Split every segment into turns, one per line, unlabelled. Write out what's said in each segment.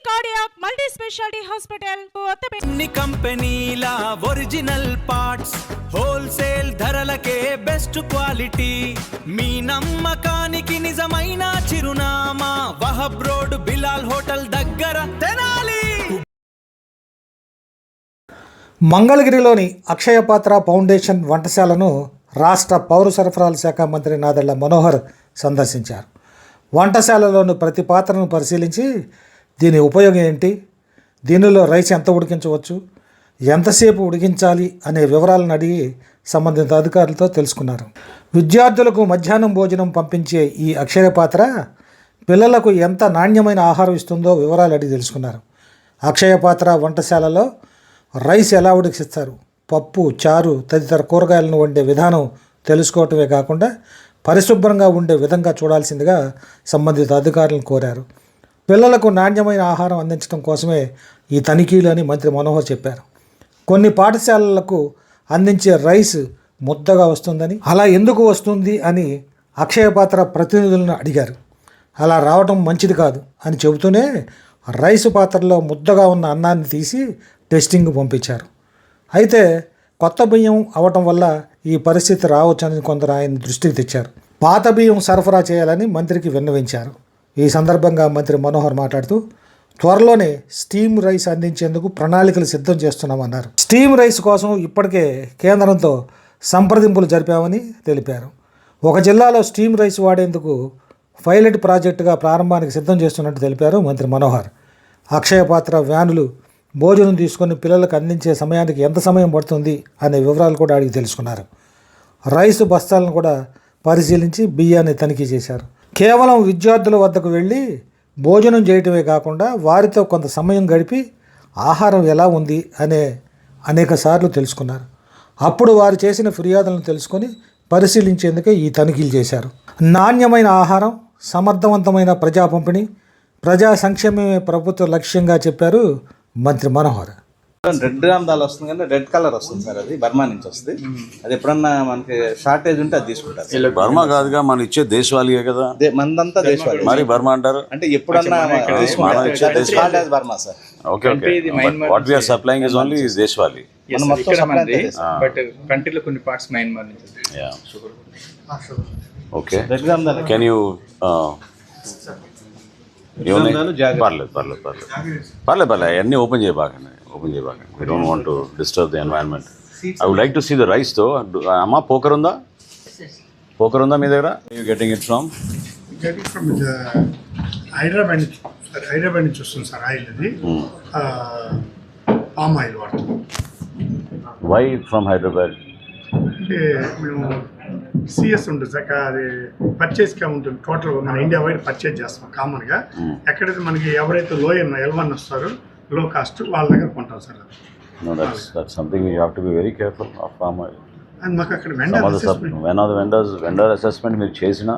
Cardiac multi speciality hospital
అన్ని కంపెనీల original parts wholesale ధరలకే బెస్ట్ క్వాలిటీ మీ నమ్మకానికి నిజమైన చిరునామా వహబ్ రోడ్ బిలాల్ హోటల్ దగ్గర తెనాలి.
మంగళగిరిలోని అక్షయపాత్ర ఫౌండేషన్ వంటశాలను రాష్ట్ర పౌర సరఫరాల శాఖ మంత్రి నాదెళ్ల మనోహర్ సందర్శించారు. వంటశాలలోని ప్రతి పాత్రను పరిశీలించి దీని ఉపయోగం ఏంటి, దీనిలో రైస్ ఎంత ఉడికించవచ్చు, ఎంతసేపు ఉడికించాలి అనే వివరాలను అడిగి సంబంధిత అధికారులతో తెలుసుకున్నారు. విద్యార్థులకు మధ్యాహ్నం భోజనం పంపించే ఈ అక్షయ పాత్ర పిల్లలకు ఎంత నాణ్యమైన ఆహారం ఇస్తుందో వివరాలు అడిగి తెలుసుకున్నారు. అక్షయ పాత్ర వంటశాలలో రైస్ ఎలా ఉడికిస్తారు, పప్పు, చారు తదితర కూరగాయలను వండే విధానం తెలుసుకోవటమే కాకుండా పరిశుభ్రంగా ఉండే విధంగా చూడాల్సిందిగా సంబంధిత అధికారులను కోరారు. పిల్లలకు నాణ్యమైన ఆహారం అందించడం కోసమే ఈ తనిఖీలు అని మంత్రి మనోహర్ చెప్పారు. కొన్ని పాఠశాలలకు అందించే రైస్ ముద్దగా వస్తుందని, అలా ఎందుకు వస్తుంది అని అక్షయపాత్ర ప్రతినిధులను అడిగారు. అలా రావటం మంచిది కాదు అని చెబుతూనే రైసు పాత్రలో ముద్దగా ఉన్న అన్నాన్ని తీసి టెస్టింగ్ పంపించారు. అయితే కొత్త బియ్యం అవటం వల్ల ఈ పరిస్థితి రావచ్చని కొందరు ఆయన దృష్టికి తెచ్చారు. పాత బియ్యం సరఫరా చేయాలని మంత్రికి విన్నవించారు. ఈ సందర్భంగా మంత్రి మనోహర్ మాట్లాడుతూ త్వరలోనే స్టీమ్ రైస్ అందించేందుకు ప్రణాళికలు సిద్ధం చేస్తున్నామన్నారు. స్టీమ్ రైస్ కోసం ఇప్పటికే కేంద్రంతో సంప్రదింపులు జరిపామని తెలిపారు. ఒక జిల్లాలో స్టీమ్ రైస్ వాడేందుకు పైలట్ ప్రాజెక్టుగా ప్రారంభానికి సిద్ధం చేస్తున్నట్టు తెలిపారు మంత్రి మనోహర్. అక్షయపాత్ర వ్యానులు భోజనం తీసుకొని పిల్లలకు అందించే సమయానికి ఎంత సమయం పడుతుంది అనే వివరాలు కూడా అడిగి తెలుసుకున్నారు. రైసు బస్తాలను కూడా పరిశీలించి బియ్యాన్ని తనిఖీ చేశారు. కేవలం విద్యార్థుల వద్దకు వెళ్ళి భోజనం చేయటమే కాకుండా వారితో కొంత సమయం గడిపి ఆహారం ఎలా ఉంది అనేక సార్లు తెలుసుకున్నారు. అప్పుడు వారు చేసిన ఫిర్యాదులను తెలుసుకొని పరిశీలించేందుకే ఈ తనిఖీలు చేశారు. నాణ్యమైన ఆహారం, సమర్థవంతమైన ప్రజా పంపిణీ, ప్రజా సంక్షేమమే ప్రభుత్వ లక్ష్యంగా చెప్పారు మంత్రి మనోహర్.
రెడ్ గ్రామ్ దాల్ వస్తుంది కానీ రెడ్ కలర్ వస్తుంది సార్, అది బర్మా నుంచి వస్తుంది. అది ఎప్పుడన్నా మనకి షార్టేజ్ ఉంటే అది తీసుకుంటారు.
బర్మా కాదుగా, మన ఇచ్చే దేశవాళీయే కదా,
మందంతా దేశవాళీ.
మరి బర్మా అంటారు
అంటే ఎప్పుడన్నా Burma sir.
Okay okay, what we are supplying is only దేశవాళీ.
బట్ కంట్రీలో కొన్ని పార్ట్స్ మయన్మార్ నుంచి.
ఓకే, కెన్ యూ పర్లేదు అన్నీ ఓపెన్ చేయబాకండి. We don't want to disturb the environment. I would like to see the rice తో. అమ్మా పోకర్ ఉందా మీ దగ్గర? You getting it from?
Hyderabad నుంచి వస్తుంది సార్ ఆయిల్. అది పామ్ ఆయిల్ వాడుతుంది.
Why from Hyderabad?
అంటే మేము సిఎస్ ఉంటుంది సార్, అది పర్చేస్గా ఉంటుంది. టోటల్ మన ఇండియా వైడ్ పర్చేజ్ చేస్తాం కామన్గా. ఎక్కడైతే మనకి ఎవరైతే L1 వస్తారో లో కాస్ట్ వాళ్ళ దగ్గర కొంటాం sir.
That's something you have to be very careful of palm oil.
And మాకు అక్కడ
వెండర్ అసెస్మెంట్ మీరు చేసినా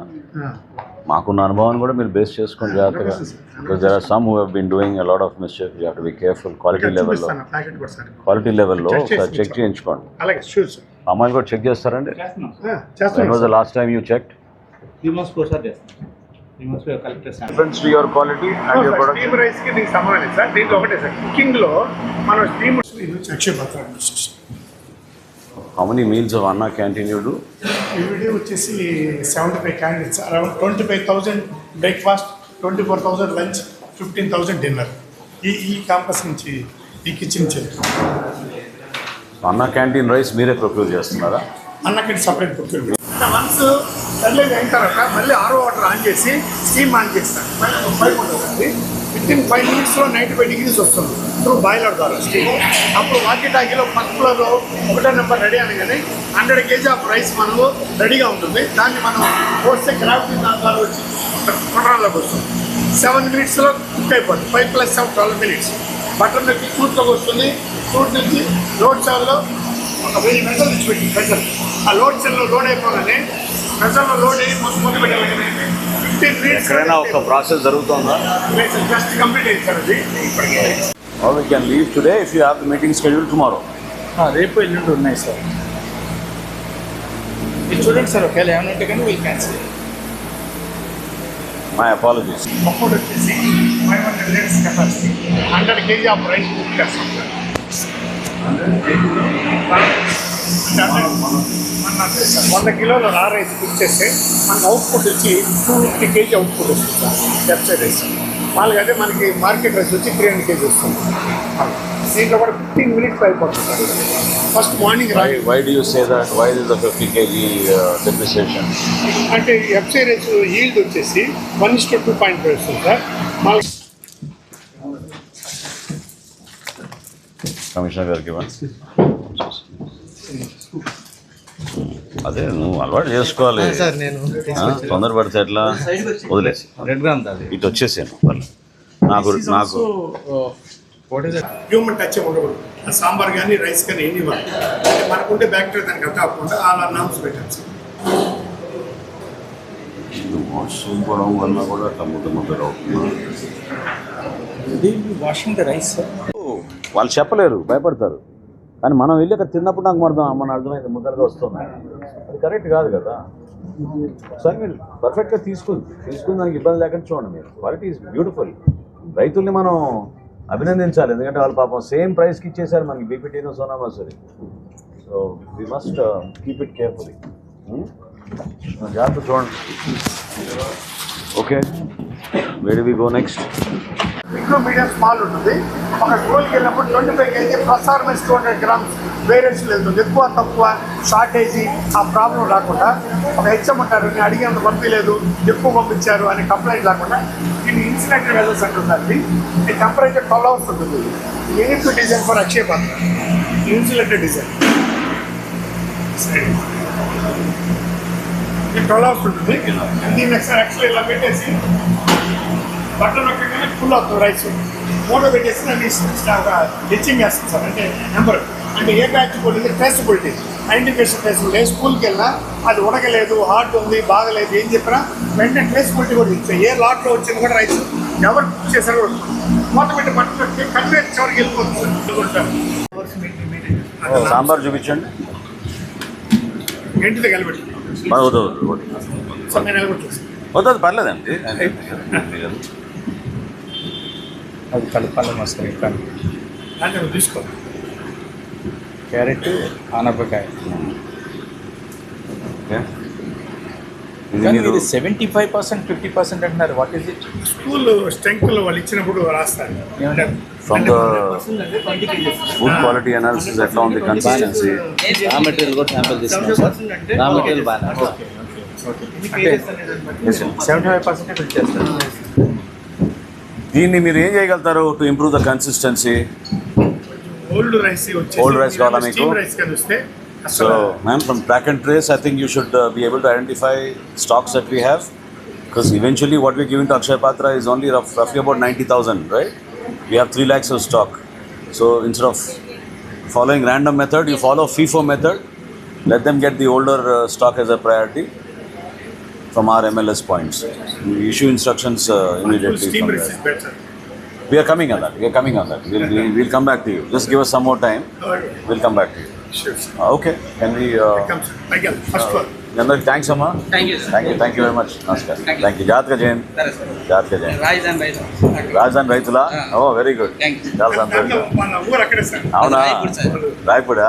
మాకున్న అనుభవాన్ని కూడా మీరు బేస్ చేసుకొని జాగ్రత్తగా, because there are some who have been doing a lot of mischief. You have to be careful. Quality లెవెల్లో ఒకసారి చెక్ చేయించుకోండి.
అలాగే షూర్ సార్.
పామ్ ఆయిల్ కూడా చెక్ చేస్తారండి? When was the last time you checked?
3 months కోసారి చేస్తాం. 3 months collector
difference to your quality and your product.
Steam rice కి దీనికి సంబంధం సార్. దీంట్లో ఒకటే సార్, కుకింగ్ లో మనం steam Akshaya Patra.
How many meals of Anna Canteen you do?
Everyday వచ్చేసి 75 candidates, around 25,000 breakfast, 24,000 lunch, 15,000 dinner. ఈ క్యాంపస్ నుంచి, ఈ కిచెన్ నుంచి.
అన్నా క్యాంటీన్ రైస్ మీరే ప్రొక్యూర్ చేస్తున్నారా?
అన్న క్యాంటీన్ సపరేట్ ప్రొక్యూర్. వన్స్ సర్లేదు అయిన తర్వాత మళ్ళీ ఆరో వాటర్ ఆన్ చేసి స్టీమ్ ఆన్ చేస్తాను. పైప్ ఉంటుంది, వితిన్ 5 minutesలో 95 degrees వస్తుంది త్రూ బాయిలర్ ద్వారా స్టీమ్. అప్పుడు వాకి టాకీలో ఫస్ట్ ఫ్లోర్లో 1వ నెంబర్ రెడీ అనగానే 100 kg ఆఫ్ రైస్ మనము రెడీగా ఉంటుంది. దాన్ని మనం పోస్తే గ్రావిటీ ద్వారా వచ్చి కొనరాల్లోకి వస్తుంది. 7 minutesలో కుక్ అయిపోతుంది. 5 + 7 12 minutes. బటర్ నుంచి సూట్లోకి వస్తుంది. సూట్ నుంచి లోడ్ సెల్లో ఒక 1000 మెజల్ తెచ్చిపెట్టి ప్రెషర్. ఆ లోడ్ సెల్లో లోడ్ అయిపోగానే ప్రెషర్లో లోడ్ అయ్యి మొదలు పెట్టాలి. 15 minutes
ఎక్కడైనా ఒక ప్రాసెస్ జరుగుతుందా?
జస్ట్ కంప్లీట్ అయింది సార్ అది ఇప్పటికే.
Or we can leave today if you have the meeting scheduled tomorrow.
రేపు ఎల్లుండి ఉన్నాయి సార్. ఇది చూడండి సార్, ఒకవేళ ఏమైనా ఉంటే కానీ వీళ్ళు క్యాన్సిల్.
My apologies.
అప్పుడు వచ్చేసి 500 litres capacity 100 kg of rice cook చేస్తాం సార్. మన 100 కిలోల రా రైస్ కుక్ చేస్తే మనకు అవుట్పుట్ వచ్చి 250 kg అవుట్పుట్ వస్తుంది సార్. వెబ్సైట్ రైస్ వాళ్ళకి అయితే మనకి మార్కెట్ రైస్ వచ్చి 300 kg వస్తుంది. దీంట్లో కూడా 15 minutes అయిపోతుంది sir. First morning
Why do you say that? Why is the 50 kg depreciation?
అంటే వెబ్సైట్ రైస్ ఈల్డ్ వచ్చేసి 1:2.5 వస్తుంది సార్. మళ్ళీ
కమిషనర్ గారికి ఇవ్వండి. అదే నువ్వు అలవాటు చేసుకోవాలి. తొందరపడితే ఎట్లా వదిలేసి
రెడ్ గ్రామ్ దాది
ఇటు వచ్చేసాను వాళ్ళు. నాకు
హ్యూమన్ టచ్ ఉండకూడదు. ఆ సాంబార్ కానీ రైస్ కానీ ఏమి ఇవ్వాలి. మనకుంటే బ్యాక్టీరియా దానికి అర్థం కాకుండా అలా నామ్స్ పెట్టాం సార్.
సూపడం వల్ల కూడా అట్లా ముద్దలు అవుతుంది.
Washing the rice.
వాళ్ళు చెప్పలేరు, భయపడతారు. కానీ మనం వెళ్ళి అక్కడ తిన్నప్పుడు నాకు మన అర్థమైంది ముద్దలుగా వస్తుంది. అది కరెక్ట్ కాదు కదా. ఒకసారి మీరు పర్ఫెక్ట్గా తీసుకుని దానికి ఇబ్బంది లేకుండా చూడండి. మీరు క్వాలిటీ ఈజ్ బ్యూటిఫుల్. రైతుల్ని మనం అభినందించాలి, ఎందుకంటే వాళ్ళు పాపం సేమ్ ప్రైస్కి ఇచ్చేసారు మనకి బీపీటీను Sona Masuri. So we must keep it carefully. జాగ్రత్త చూడండి. Okay, where do we go next?
ఇంట్లో మీడియం స్మాల్ ఉంటుంది. ఒక స్కూల్కి వెళ్ళినప్పుడు 25 kg plus or minus 200 grams variation వెళ్తుంది. ఎక్కువ తక్కువ షార్టేజీ ఆ ప్రాబ్లం రాకుండా ఒక హెచ్ఎం ఉంటారు, నేను అడిగినంత పంపించలేదు, ఎక్కువ పంపించారు అని కంప్లైంట్ రాకుండా దీన్ని ఇన్సులేటెడ్ వెజల్స్ అంటుందండి. ఈ టెంపరేచర్ 12 hours ఉంటుంది. Unique design for Akshaya Patra insulated design. ఇది 12 hours ఉంటుంది. దీన్ని యాక్చువల్లీ ఇలా పెట్టేసి బట్టలు నొక్కగానే ఫుల్ అవుతుంది రైస్. మూడో పెట్టేసి దాన్ని హెచ్చింగ్ చేస్తాం సార్. అంటే నెంబర్ అంటే ఏ బ్యాచ్ పోయింది ట్రేసబిలిటీ ఐడెంటిఫికేషన్ ట్రేసబిలిటీ. ఏ స్కూల్కి వెళ్ళినా అది ఉడకలేదు, హార్ట్ ఉంది, బాగలేదు ఏం చెప్పినా వెంటనే ట్రేసబిలిటీ కూడా ఇస్తాయి. ఏ లాట్లో వచ్చింది కూడా రైస్ ఎవరు చేశారు కూడా మూత పెట్టి బట్టలు పెట్టి కన్వేర్ చివరికి వెళ్ళిపోతుంది సార్.
సాంబార్ చూపించండి.
గంటితో కలిపెట్టి సార్ నేను నిలబెట్టాను.
వద్దు పర్లేదండి.
అది కలపాలి మసాలా కానీ
అంటే తీసుకోండి.
క్యారెట్ ఆనపకాయ.
ఓకే,
కానీ ఇది 75% 50% అంటున్నారు. What is it?
స్కూల్ స్ట్రెంగ్త్లో వాళ్ళు ఇచ్చినప్పుడు రాస్తారు.
From the food quality analysis ఎట్లా ఉంది కన్సిస్టెన్సీ?
రా మెటీరియల్ కూడా శాంపిల్ తీసుకున్నాం సార్. రా మెటీరియల్ బాగా
75% ఫిల్ చేస్తారు.
దీన్ని మీరు ఏం చేయగలుగుతారు to improve the consistency?
Old rice వచ్చి
ఓల్డ్ రైస్ కావాలా మీకు?
రైస్ కానీ వస్తే
So, ma'am, from track and trace, I think you should be able to identify stocks that we have, because eventually what we're giving to Akshaya Patra is only roughly about 90,000, right? We have 3 lakhs of stock. So instead of following random method, you follow FIFO method. Let them get the older stock as a priority from our MLS points. We issue instructions immediately
steam
from
rice
there.
is better.
We are coming on that. We'll come back to you. Just give us some more time. We'll come back to you.
Sure.
Okay. Can we?
Comes again first one.
అందరికి thanks అమ్మా. Thank you very much. నమస్కారం. Thank you. జాగ్రత్తగా చేయండి. రాజధాని రైతులా? ఓ very good. చాలా సంతోషం.
మన ఊరు అక్కడే సార్.
అవునా? రాయపూడా?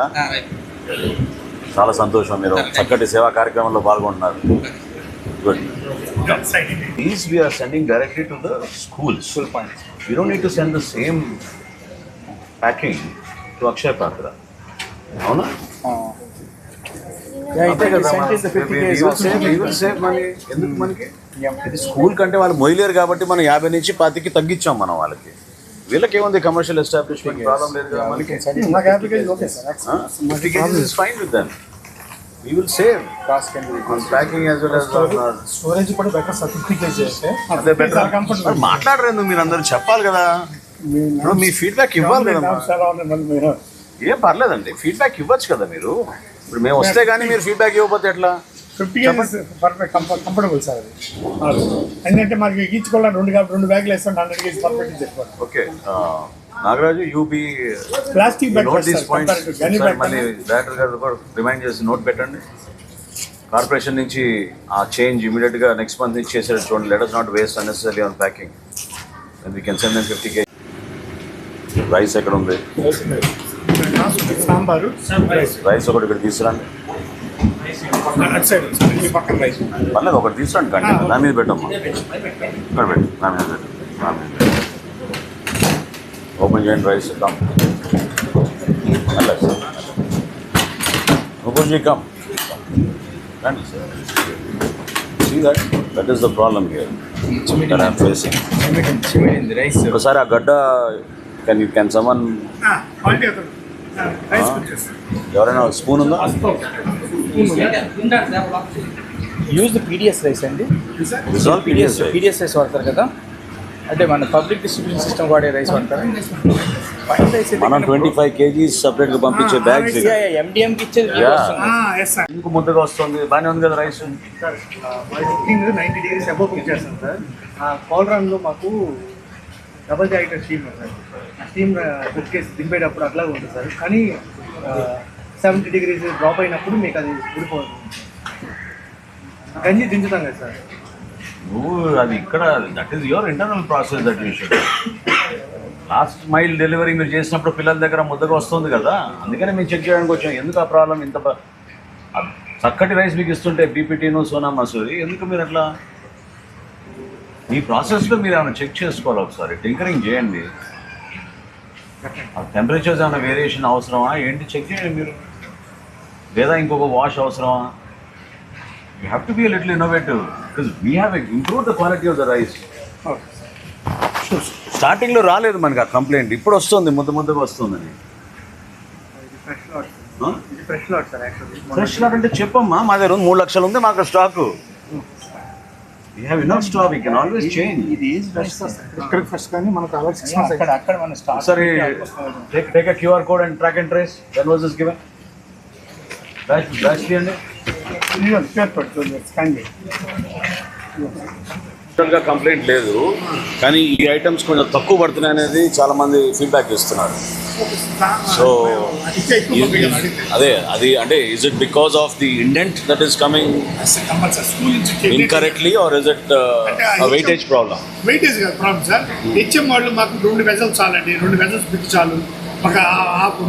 చాలా సంతోషం. మీరు చక్కటి సేవా కార్యక్రమంలో పాల్గొంటున్నారు. Good.
Side.
These we are sending directly to the schools. School points. We don't need to send the same packing to Akshaya Patra. అవునా?
అయితే కదా
సేవ్ మనీ. ఎందుకు మనకి? ఇది స్కూల్ కంటే వాళ్ళు మొయిలేరు కాబట్టి మనం 50 నుంచి 10కి తగ్గించాం మనం వాళ్ళకి. వీళ్ళకి ఏముంది కమర్షియల్ ఎస్టాబ్లిష్మెంట్ ప్రాబ్లం లేదు కదా మనకి. 50 kgs is fine with them. We will save
cost can be
on packing as well as
storage కూడా బెటర్ సార్. 50 kg అయితే
అదే బెటర్. మాట్లాడరేందు మీరు అందరూ చెప్పాలి కదా. ఇప్పుడు మీ ఫీడ్బ్యాక్ ఇవ్వాలి కదా. ఏం పర్లేదండి, ఫీడ్బ్యాక్ ఇవ్వచ్చు కదా మీరు. ఇప్పుడు మేము వస్తే కానీ మీరు ఫీడ్బ్యాక్ ఇవ్వకపోతే ఎట్లా?
50 kg పర్ఫెక్ట్ కంఫర్టబుల్ సార్ అది. ఎందుకంటే మనకి ఎక్కించుకోవాలని 2 బ్యాగులు వేస్తాం. 100 kg పర్ఫెక్ట్ చెప్పాలి.
Okay Nagaraju, UB
plastic bag
note these points. మళ్ళీ డైరెక్టర్ గారు కూడా రిమైండ్ చేసి నోట్ పెట్టండి. కార్పొరేషన్ నుంచి ఆ చేంజ్ ఇమీడియట్గా నెక్స్ట్ మంత్ నుంచి చేసేది చూడండి. Let us not waste unnecessary on packing. And we can send them 50 kg. Rice ఎక్కడ ఉంది?
సాంబారు
రైస్ ఒకటి ఇక్కడ తీసుకురండి.
అటు సైడ్ ఈ పక్కన రైస్
పర్లేదు ఒకటి తీసుకురండి కంటైనర్. నా మీద పెట్టమ్మా. ఇక్కడ పెట్టు. నా మీద పెట్టు. నా మీద ఓపెన్ చేయండి రైస్. కమ్ ఓపెన్ చేయి. కమ్ రండి sir. See that is the problem here that I'm facing.
Rice
ఒకసారి ఆ గడ్డ can someone
క్వాలిటీ అవుతుంది రైస్ వచ్చేస్తాను
ఎవరైనా స్పూన్ ఉందా?
యూజ్ ద పీడిఎస్ రైస్ అండి.
This all PDS rice.
PDS rice వాడతారు కదా, అంటే మన పబ్లిక్ డిస్ట్రిబ్యూషన్ సిస్టమ్ వాడే రైస్ వాడతారు. ఫైన్ రైస్
మనం 25 kg సపరేట్గా పంపించే బ్యాగ్స్
ఎండిఎంకి ఇచ్చేది మీకు
Yeah.
వస్తుంది.
ఎస్ సార్
ఇంకో ముద్దగా వస్తుంది. బాగానే ఉంది కదా rice.
Sir cooking 90 degrees above cook చేస్తాం సార్. ఆ కోల్డ్రన్లో మాకు డబల్ జాకెట్ స్టీమ్ సార్. ఆ స్టీమ్ కుక్ చేసి దింపేటప్పుడు అట్లాగే ఉంటుంది సార్, కానీ 70 degrees డ్రాప్ అయినప్పుడు మీకు అది ఊడిపోతుంది. గంజి దించుతాం కదా సార్.
నువ్వు అది ఇక్కడ that is your internal process that you should. Last mile delivery మీరు చేసినప్పుడు పిల్లల దగ్గర ముద్దగా వస్తుంది కదా, అందుకనే మేము చెక్ చేయడానికి వచ్చాం. ఎందుకు ఆ ప్రాబ్లం? ఇంత చక్కటి రైస్ మీకు ఇస్తుంటే బీపీటీను సోనా మసూరి, ఎందుకు మీరు అట్లా? ఈ ప్రాసెస్లో మీరు ఏమైనా చెక్ చేసుకోవాలి ఒకసారి. టింకరింగ్ చేయండి. ఆ టెంపరేచర్స్ ఏమైనా వేరియేషన్ అవసరమా ఏంటి చెక్ చేయండి మీరు. లేదా ఇంకొక వాష్ అవసరమా? You have to be little innovative because we have improve the quality of the rice. స్టార్టింగ్లో రాలేదు మనకి ఆ కంప్లైంట్, ఇప్పుడు వస్తుంది, ముద్దగా వస్తుందని.
ఫ్రెష్ లాట్ ఇది fresh lot sir. Actually
fresh lot అంటే చెప్పమ్మా, మా దగ్గర 3 లక్షలు ఉంది మాకు stock. We have enough stock, we can always change.
ఇది ఈజ్ ఫ్రెష్ సార్.
ఇక్కడికి ఫస్ట్ కానీ మనకు అలా 6 months
అక్కడ మన స్టాక్
సరే take a QR code and track and trace. When was this given? Batch తీయండి.
స్కాన్ చేయండి.
టోటల్గా కంప్లైంట్ లేదు, కానీ ఈ ఐటమ్స్ కొంచెం తక్కువ పడుతున్నాయి అనేది చాలా మంది ఫీడ్బ్యాక్ ఇస్తున్నారు. సో అదే అది అంటే is it because of the indent that is coming incorrectly or is it weightage problem?
Weightage కాదు ప్రాబ్లం సార్. హెచ్ఎం వాళ్ళు మాకు 2 వెజల్స్ చాలండి, 2 వెజల్స్ బిట్ చాలు, ఒక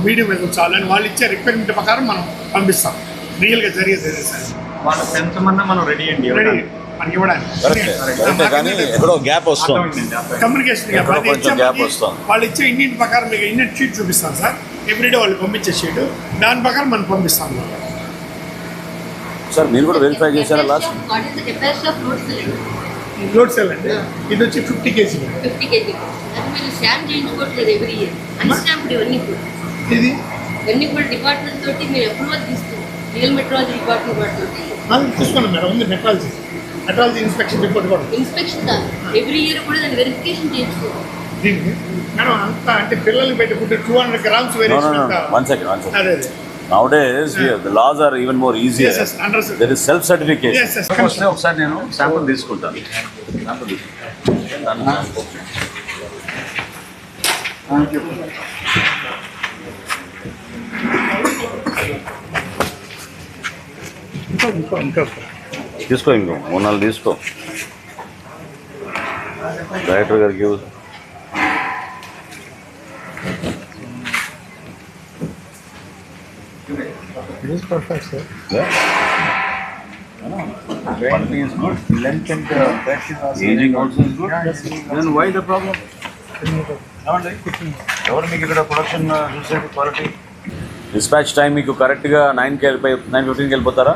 మీడియం వెజల్ చాలు అని వాళ్ళు ఇచ్చే రిక్వైర్మెంట్ ప్రకారం మనం పంపిస్తాం. రియల్గా జరిగేది సార్.
వాళ్ళ సెన్స్ అన్నా మనం రెడీ అండి
రెడీ మనకి ఇవ్వడానికి.
కరెక్టే, కానీ ఎక్కడో గ్యాప్ వస్తుంది,
కమ్యూనికేషన్
ఎక్కడో కొంచెం గ్యాప్ వస్తుంది.
వాళ్ళు ఇచ్చే ఇండియన్ ప్రకారం మీకు ఇండియన్ షీట్ చూపిస్తాను సార్. ఎవ్రీడే వాళ్ళు పంపించే షీట్, దాని ప్రకారం మనం పంపిస్తాం.
సార్ మీరు కూడా వెరిఫై చేశారా last?
What is the capacity of load cylinder?
Load cell అండి, ఇది వచ్చి 50 kg.
50 kg. అది మీరు స్టాంప్ చేయించుకోవట్లేదు ఎవ్రీ ఇయర్. అన్స్టాంప్డ్ ఇవన్నీ కూడా.
ఇది
ఇవన్నీ కూడా డిపార్ట్మెంట్ తోటి మీరు అప్రూవల్ తీసుకోవాలి. రియల్ మెట్రాలజీ డిపార్ట్మెంట్ వాటితోటి
తీసుకున్నాం మేడం. ఉంది మెట్రాలజీ ఇన్స్పెక్షన్ రిపోర్ట్ కూడా.
ఇన్స్పెక్షన్ కాదు, ఎవ్రీ ఇయర్ కూడా దాన్ని వెరిఫికేషన్ చేయించుకోవాలి.
దీనికి మేడం అంతా అంటే పిల్లల్ని పెట్టుకుంటే 200 grams
No,
వేరియేషన్ అంతా.
one second.
అదే
Nowadays, the laws are even more easier.
Yes, yes, understood.
There is self-certification.
Yes, yes.
వస్తే ఒకసారి నేను శాంపుల్ తీసుకుంటాను. తీసుకో, ఇంకో 3-4 తీసుకో. డైరెక్టర్ గారికి ఇవ్వు.
It is perfect, sir.
Quality is good.
Length and fresh
Aging also is good. Then why the problem? ఏమండి ఎవరు మీకు ఇక్కడ ప్రొడక్షన్ చూసేది క్వాలిటీ? డిస్పాచ్ టైం మీకు కరెక్ట్గా 9:15కి వెళ్ళిపోతారా?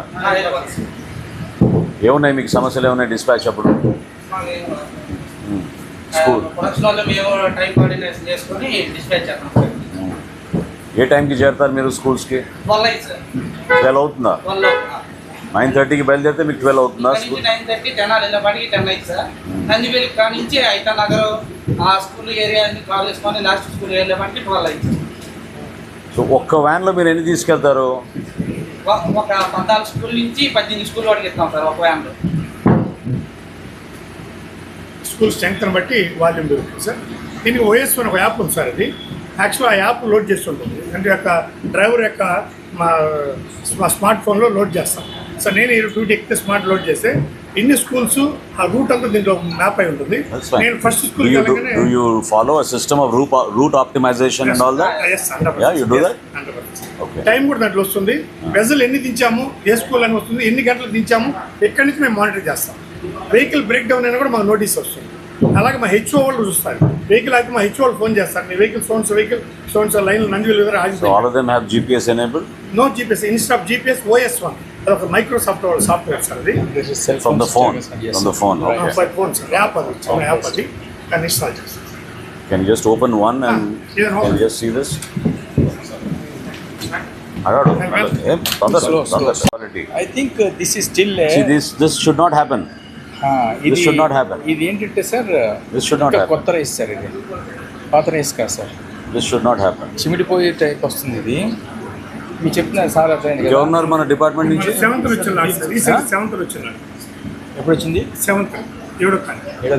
ఏమున్నాయి మీకు సమస్యలు ఏమున్నాయి డిస్పాచ్ అప్పుడు? స్కూల్ ఏ టైంకి చేరుతారు మీరు స్కూల్స్కి? 12 అవుతుందా? 9:30కి బయలుదేరితే మీకు 12 అవుతుందా స్కూల్?
9:30 జనాలు వెళ్ళబడికి 10 అయింది సార్. నందివేలి కాడ నుంచి అయితే నగర్ ఆ స్కూల్ ఏరియా కాల్ చేసుకొని లాస్ట్ స్కూల్ వెళ్ళబడికి 12 అయింది.
సో ఒక్క వ్యాన్లో మీరు ఎన్ని తీసుకెళ్తారు?
ఒక 14 స్కూల్ నుంచి 18 స్కూల్ వాడికి ఇస్తాం సార్ ఒక వ్యాన్లో.
స్కూల్ స్ట్రెంగ్త్ని బట్టి వాల్యూమ్ దొరుకుతుంది సార్. దీనికి ఓఎస్ ఒక యాప్ ఉంది సార్. అది యాక్చువల్ ఆ యాప్ లోడ్ చేస్తుంటుంది, అంటే యొక్క డ్రైవర్ యొక్క మా స్మార్ట్ ఫోన్లో లోడ్ చేస్తాం. సార్ నేను ఈ రూట్ ఎక్కితే స్మార్ట్ లోడ్ చేస్తే ఎన్ని స్కూల్స్ ఆ రూట్ అంతా దీంట్లో మ్యాప్ అయి ఉంటుంది. నేను first school
Do you follow a system of route optimization and all that? Yeah, you do that? Okay.
Time కూడా దాంట్లో వస్తుంది, వెజల్ ఎన్ని దించాము, ఏ స్కూల్ అని వస్తుంది, ఎన్ని గంటలకు దించాము, ఎక్కడి నుంచి మేము మానిటర్ చేస్తాం. వెహికల్ బ్రేక్ డౌన్ అయినా కూడా మాకు నోటీస్ వస్తుంది. అలాగే మా హెచ్ఓ వాళ్ళు చూస్తారు. వెహికల్ అయితే మా హెచ్ఓ వాళ్ళు ఫోన్ చేస్తారు, మీ వెహికల్ సోన్స్ లైన్ నందివేలు
So all of them have GPS enabled?
No GPS, instead of GPS OS1, అదొక మైక్రోసాఫ్ట్ సాఫ్ట్వేర్ సార్ అది.
From the phone? From the phone, okay.
Phone sir app అది, చిన్న app అది, దాన్ని install చేస్తాం.
Can you just open one and can you just see this? Quality.
I think this is still
See, this should not happen. This should not happen.
ఇది ఏంటంటే sir
This should not happen.
కొత్త rice sir, ఇది పాత rice కాదు sir,
This should not happen.
చిమిడిపోయే type వస్తుంది ఇది. మీరు చెప్తున్నారు సార్ అర్థమైంది కదా.
గవర్నర్ మన డిపార్ట్మెంట్ నుంచి
7th వచ్చింది సార్, రీసెంట్ 7th వచ్చింది.
ఎప్పుడు వచ్చింది?
7th 7వ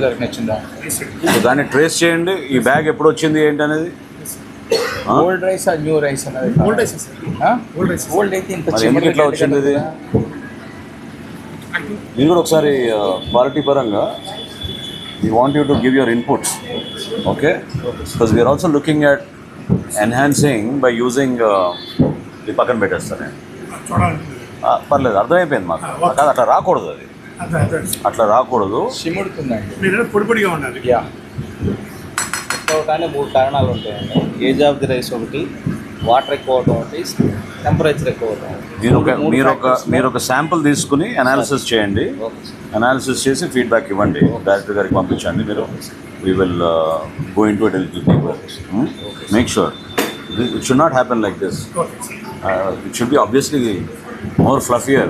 తారీఖున వచ్చిందా?
So దాన్ని ట్రేస్ చేయండి, ఈ బ్యాగ్ ఎప్పుడు వచ్చింది ఏంటి అనేది.
ఓల్డ్ రైస్ న్యూ రైస్ అనేది?
Old rice sir, old rice.
Old అయితే ఇంత
మరి ఎందుకు ఇట్లా వచ్చింది ఇది? మీరు కూడా ఒకసారి క్వాలిటీ పరంగా we want you to give your inputs, okay? Because we are also looking at enhancing by using the పక్కన పెట్టేస్తాను పర్లేదు, అర్థమైపోయింది మాకు. కాదు, అట్లా రాకూడదు, అది అట్లా రాకూడదు.
సిముడుతుందండి,
మీరు పొడి పొడిగా ఉండాలి.
యా.
కానీ 3 కారణాలు ఉంటాయండి. ఏజ్ ఆఫ్ ది రైస్ ఒకటి, వాటర్ ఎక్కువ అవడం ఒకటి, టెంపరేచర్ ఎక్కువ అవడం.
మీరు ఒక శాంపుల్ తీసుకుని అనాలిసిస్ చేయండి, అనాలిసిస్ చేసి ఫీడ్బ్యాక్ ఇవ్వండి, డైరెక్టర్ గారికి పంపించండి. మీరు we will go into it little deeper. Make sure it should not happen like this. It should be obviously more fluffier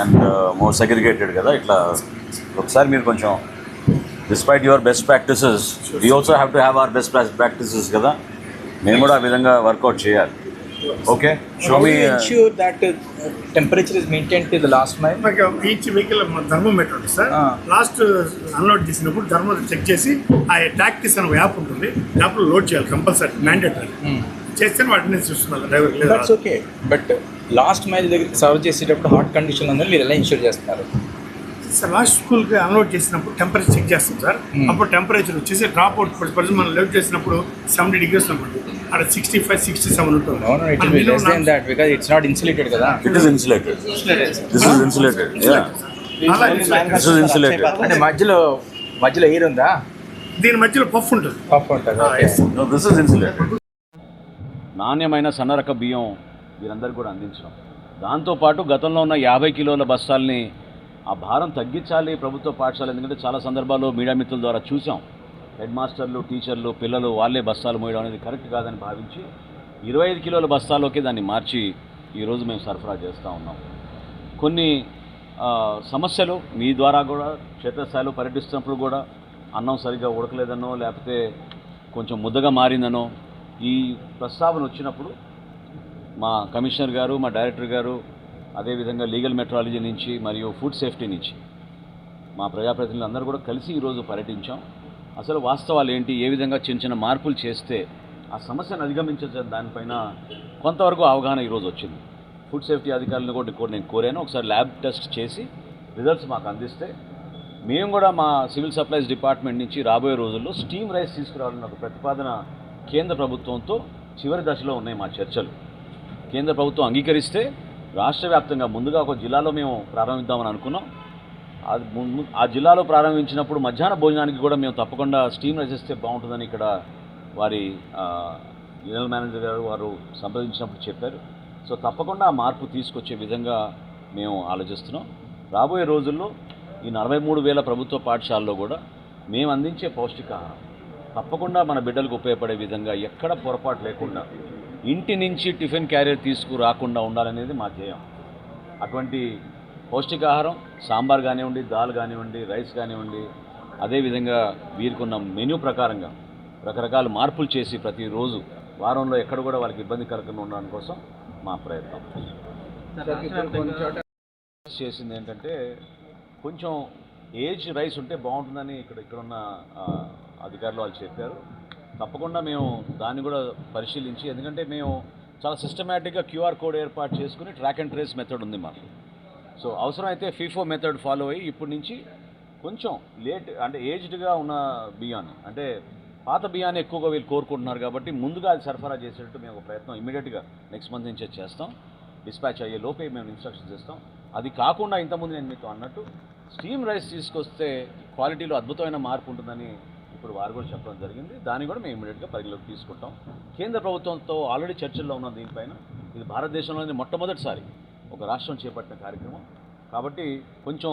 and more segregated కదా. ఇట్లా ఒకసారి మీరు కొంచెం despite your best practices, we also have to have our best practices కదా. మేము కూడా ఆ విధంగా వర్కౌట్ చేయాలి. Okay, show me
ensure that temperature is maintained till the last mile.
Each vehicle thermometer ఉంటుంది సార్. లాస్ట్ అన్లోడ్ చేసినప్పుడు thermometer check చేసి ఆ టాక్టిస్ అనే యాప్ ఉంటుంది, యాప్లో లోడ్ చేయాలి కంపల్సరీ, మ్యాండేటరీ. చేస్తే వాటిని చూస్తున్నారు driver.
That's okay, but last mile దగ్గరికి సర్వ్ చేసేటప్పుడు హాట్ కండిషన్ ఉందని మీరు ఎలా ఇన్షూర్ చేస్తున్నారు?
సార్ లాస్ట్ స్కూల్కి అన్లోడ్ చేసినప్పుడు టెంపరేచర్ చెక్ చేస్తాం సార్. అప్పుడు టెంపరేచర్ వచ్చేసి డ్రాప్ అవుట్ పర్సెంట్ మనం లోడ్ చేసినప్పుడు 70 degrees ఉంటుంది, అక్కడ 65, 67 ఉంటుంది.
No, it will be less than that because it's not insulated కదా.
It is insulated. This is insulated. Yeah. This is insulated.
అంటే మధ్యలో ఎయిర్ ఉందా?
దీని మధ్యలో పఫ్ ఉంటుంది.
పఫ్ ఉంటుందా?
No, this is insulated. నాణ్యమైన సన్నరక బియ్యం వీరందరికీ కూడా అందించడం, దాంతోపాటు గతంలో ఉన్న 50 కిలోల బస్తాల్ని ఆ భారం తగ్గించాలి ప్రభుత్వ పాఠశాల. ఎందుకంటే చాలా సందర్భాల్లో మీడియా మిత్రుల ద్వారా చూసాం, హెడ్ మాస్టర్లు, టీచర్లు, పిల్లలు వాళ్ళే బస్తాలు మోయడం అనేది కరెక్ట్ కాదని భావించి 25 కిలోల బస్తాల్లోకి దాన్ని మార్చి ఈరోజు మేము సరఫరా చేస్తూ ఉన్నాం. కొన్ని సమస్యలు మీ ద్వారా కూడా క్షేత్రస్థాయిలో పర్యటిస్తున్నప్పుడు కూడా అన్నం సరిగ్గా ఉడకలేదనో లేకపోతే కొంచెం ముద్దగా మారిందనో ఈ ప్రస్తావన వచ్చినప్పుడు మా కమిషనర్ గారు, మా డైరెక్టర్ గారు, అదేవిధంగా లీగల్ మెట్రాలజీ నుంచి మరియు ఫుడ్ సేఫ్టీ నుంచి మా ప్రజాప్రతినిధులు అందరూ కూడా కలిసి ఈరోజు పర్యటించాం. అసలు వాస్తవాలు ఏంటి, ఏ విధంగా చిన్న చిన్న మార్పులు చేస్తే ఆ సమస్యను అధిగమించే దానిపైన కొంతవరకు అవగాహన ఈరోజు వచ్చింది. ఫుడ్ సేఫ్టీ అధికారులను కూడా నేను కోరాను, ఒకసారి ల్యాబ్ టెస్ట్ చేసి రిజల్ట్స్ మాకు అందిస్తే మేము కూడా మా సివిల్ సప్లైస్ డిపార్ట్మెంట్ నుంచి రాబోయే రోజుల్లో స్టీమ్ రైస్ తీసుకురావాలన్న ఒక ప్రతిపాదన కేంద్ర ప్రభుత్వంతో చివరి దశలో ఉన్నాయి మా చర్చలు. కేంద్ర ప్రభుత్వం అంగీకరిస్తే రాష్ట్ర వ్యాప్తంగా ముందుగా ఒక జిల్లాలో మేము ప్రారంభిద్దామని అనుకున్నాం. ఆ జిల్లాలో ప్రారంభించినప్పుడు మధ్యాహ్న భోజనానికి కూడా మేము తప్పకుండా స్టీమ్ రైస్ ఇస్తే బాగుంటుందని ఇక్కడ వారి జనరల్ మేనేజర్ గారు వారు సంప్రదించినప్పుడు చెప్పారు. సో తప్పకుండా ఆ మార్పు తీసుకొచ్చే విధంగా మేము ఆలోచిస్తున్నాం. రాబోయే రోజుల్లో ఈ 43,000 ప్రభుత్వ పాఠశాలలో కూడా మేము అందించే పౌష్టికాహారం తప్పకుండా మన బిడ్డలకు ఉపయోగపడే విధంగా ఎక్కడ పొరపాటు లేకుండా ఇంటి నుంచి టిఫిన్ క్యారియర్ తీసుకురాకుండా ఉండాలనేది మా ధ్యేయం. అటువంటి పౌష్టికాహారం సాంబార్ కానివ్వండి, దాల్ కానివ్వండి, రైస్ కానివ్వండి, అదేవిధంగా వీరికున్న మెనూ ప్రకారంగా రకరకాల మార్పులు చేసి ప్రతిరోజు వారంలో ఎక్కడ కూడా వాళ్ళకి ఇబ్బంది కలగకుండా ఉండడం కోసం మా ప్రయత్నం. చేసింది ఏంటంటే కొంచెం ఏజ్ రైస్ ఉంటే బాగుంటుందని ఇక్కడున్న అధికారులు వాళ్ళు చెప్పారు. తప్పకుండా మేము దాన్ని కూడా పరిశీలించి, ఎందుకంటే మేము చాలా సిస్టమేటిక్గా QR కోడ్ ఏర్పాటు చేసుకుని ట్రాక్ అండ్ ట్రేస్ మెథడ్ ఉంది మాకు. సో అవసరమైతే ఫీఫో మెథడ్ ఫాలో అయ్యి ఇప్పటి నుంచి కొంచెం లేట్ అంటే ఏజ్డ్గా ఉన్న బియ్యాన్ని అంటే పాత బియ్యాన్ని ఎక్కువగా వీళ్ళు కోరుకుంటున్నారు కాబట్టి ముందుగా అది సరఫరా చేసేటట్టు మేము ఒక ప్రయత్నం ఇమీడియట్గా నెక్స్ట్ మంత్ నుంచే చేస్తాం. డిస్పాచ్ అయ్యే లోపే మేము ఇన్స్ట్రక్షన్స్ ఇస్తాం. అది కాకుండా ఇంతకుముందు నేను మీతో అన్నట్టు స్టీమ్ రైస్ తీసుకొస్తే క్వాలిటీలో అద్భుతమైన మార్పు ఉంటుందని ఇప్పుడు వారు కూడా చెప్పడం జరిగింది. దాన్ని కూడా మేము ఇమీడియట్గా పరిగణలోకి తీసుకుంటాం. కేంద్ర ప్రభుత్వంతో ఆల్రెడీ చర్చల్లో ఉన్న దీనిపైన ఇది భారతదేశంలోని మొట్టమొదటిసారి ఒక రాష్ట్రం చేపట్టిన కార్యక్రమం కాబట్టి కొంచెం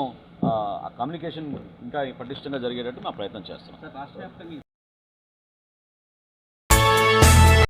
ఆ కమ్యూనికేషన్ ఇంకా పటిష్టంగా జరిగేటట్టు మా ప్రయత్నం చేస్తున్నాం.